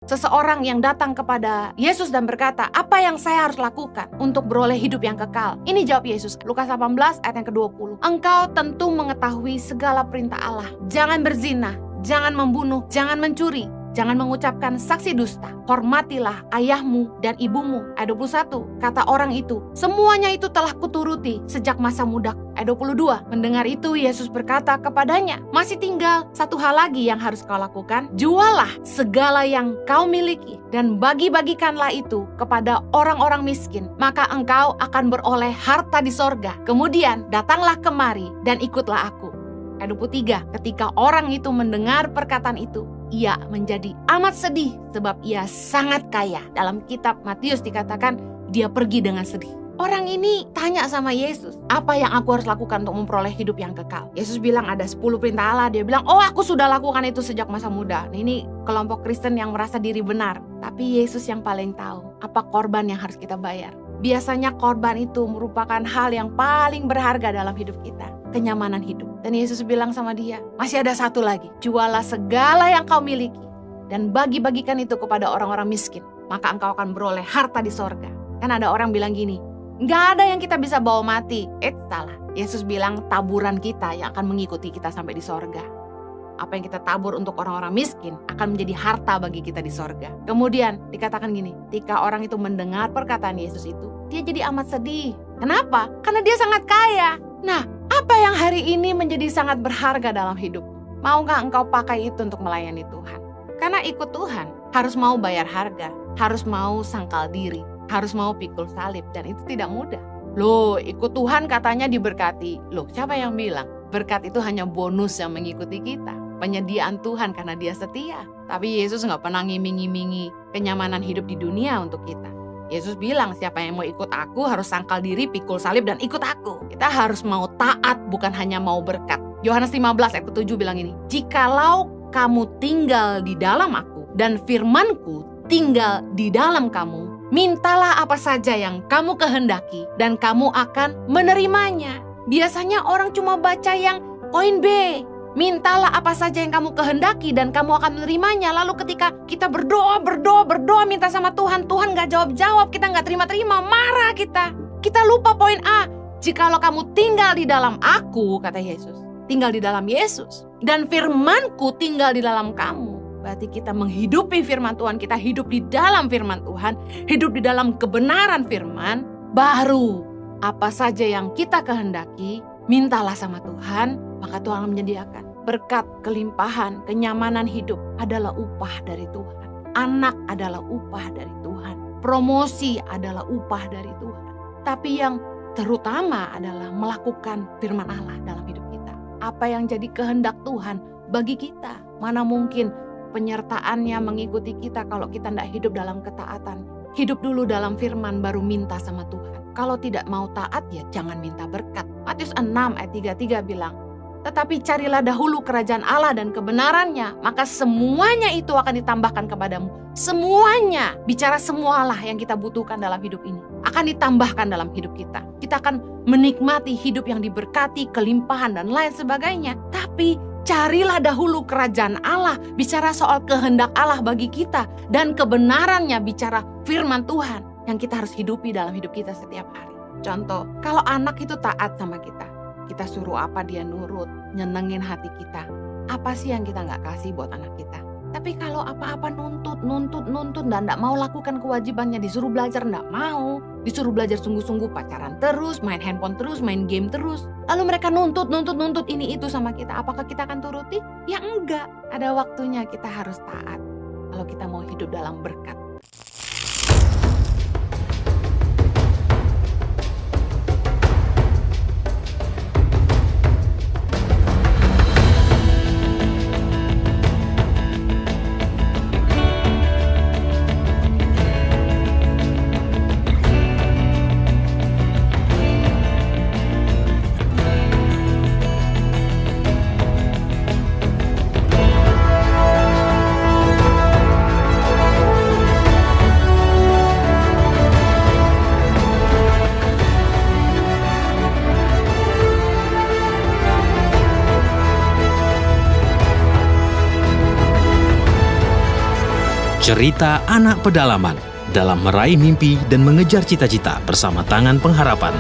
Seseorang yang datang kepada Yesus dan berkata, apa yang saya harus lakukan untuk beroleh hidup yang kekal? Ini jawab Yesus, Lukas 18 ayat yang ke-20. Engkau tentu mengetahui segala perintah Allah. Jangan berzina, jangan membunuh, jangan mencuri, jangan mengucapkan saksi dusta. Hormatilah ayahmu dan ibumu. Ayat 21, kata orang itu, semuanya itu telah kuturuti sejak masa muda. Ayat 22, mendengar itu Yesus berkata kepadanya, masih tinggal satu hal lagi yang harus kau lakukan. Jualah segala yang kau miliki dan bagi-bagikanlah itu kepada orang-orang miskin. Maka engkau akan beroleh harta di sorga. Kemudian datanglah kemari dan ikutlah aku. Ayat 23, ketika orang itu mendengar perkataan itu, ia menjadi amat sedih sebab ia sangat kaya. Dalam kitab Matius dikatakan dia pergi dengan sedih. Orang ini tanya sama Yesus, apa yang aku harus lakukan untuk memperoleh hidup yang kekal? Yesus bilang ada 10 perintah Allah. Dia bilang, oh aku sudah lakukan itu sejak masa muda. Nah, ini kelompok Kristen yang merasa diri benar. Tapi Yesus yang paling tahu apa korban yang harus kita bayar. Biasanya korban itu merupakan hal yang paling berharga dalam hidup kita. Kenyamanan hidup. Dan Yesus bilang sama dia, masih ada satu lagi. Jualah segala yang kau miliki dan bagi-bagikan itu kepada orang-orang miskin. Maka engkau akan beroleh harta di sorga. Kan ada orang bilang gini, gak ada yang kita bisa bawa mati. Salah. Yesus bilang taburan kita yang akan mengikuti kita sampai di sorga. Apa yang kita tabur untuk orang-orang miskin akan menjadi harta bagi kita di sorga. Kemudian dikatakan gini, ketika orang itu mendengar perkataan Yesus itu, dia jadi amat sedih. Kenapa? Karena dia sangat kaya. Nah, apa yang hari ini menjadi sangat berharga dalam hidup? Maukah engkau pakai itu untuk melayani Tuhan? Karena ikut Tuhan harus mau bayar harga, harus mau sangkal diri, harus mau pikul salib, dan itu tidak mudah. Loh, ikut Tuhan katanya diberkati. Loh, siapa yang bilang? Berkat itu hanya bonus yang mengikuti kita. Penyediaan Tuhan karena dia setia. Tapi Yesus gak pernah ngiming-ngimingi kenyamanan hidup di dunia untuk kita. Yesus bilang siapa yang mau ikut aku harus sangkal diri, pikul salib, dan ikut aku. Kita harus mau taat, bukan hanya mau berkat. Yohanes 15 ayat 7 bilang ini, jikalau kamu tinggal di dalam aku dan firmanku tinggal di dalam kamu, mintalah apa saja yang kamu kehendaki dan kamu akan menerimanya. Biasanya orang cuma baca yang poin B. Mintalah apa saja yang kamu kehendaki dan kamu akan menerimanya. Lalu ketika kita berdoa minta sama Tuhan, Tuhan gak jawab-jawab, kita gak terima-terima, marah kita. Kita lupa poin A. Jikalau kamu tinggal di dalam aku, kata Yesus, tinggal di dalam Yesus, dan firmanku tinggal di dalam kamu. Berarti kita menghidupi firman Tuhan, kita hidup di dalam firman Tuhan, hidup di dalam kebenaran firman. Baru apa saja yang kita kehendaki, mintalah sama Tuhan, maka Tuhan akan menyediakan. Berkat, kelimpahan, kenyamanan hidup adalah upah dari Tuhan. Anak adalah upah dari Tuhan. Promosi adalah upah dari Tuhan. Tapi yang terutama adalah melakukan firman Allah dalam hidup kita. Apa yang jadi kehendak Tuhan bagi kita. Mana mungkin penyertaannya mengikuti kita kalau kita tidak hidup dalam ketaatan. Hidup dulu dalam firman baru minta sama Tuhan. Kalau tidak mau taat ya jangan minta berkat. Matius 6 ayat 33 bilang, tetapi carilah dahulu kerajaan Allah dan kebenarannya, maka semuanya itu akan ditambahkan kepadamu. Semuanya, bicara semualah yang kita butuhkan dalam hidup ini, akan ditambahkan dalam hidup kita. Kita akan menikmati hidup yang diberkati, kelimpahan dan lain sebagainya. Tapi carilah dahulu kerajaan Allah, bicara soal kehendak Allah bagi kita. Dan kebenarannya bicara firman Tuhan yang kita harus hidupi dalam hidup kita setiap hari. Contoh, kalau anak itu taat sama kita suruh apa dia nurut, nyenengin hati kita. Apa sih yang kita gak kasih buat anak kita? Tapi kalau apa-apa nuntut dan gak mau lakukan kewajibannya, disuruh belajar gak mau, disuruh belajar sungguh-sungguh, pacaran terus, main handphone terus, main game terus, lalu mereka nuntut ini itu sama kita, apakah kita akan turuti? Ya enggak. Ada waktunya kita harus taat kalau kita mau hidup dalam berkat. Cerita anak pedalaman dalam meraih mimpi dan mengejar cita-cita bersama Tangan Pengharapan.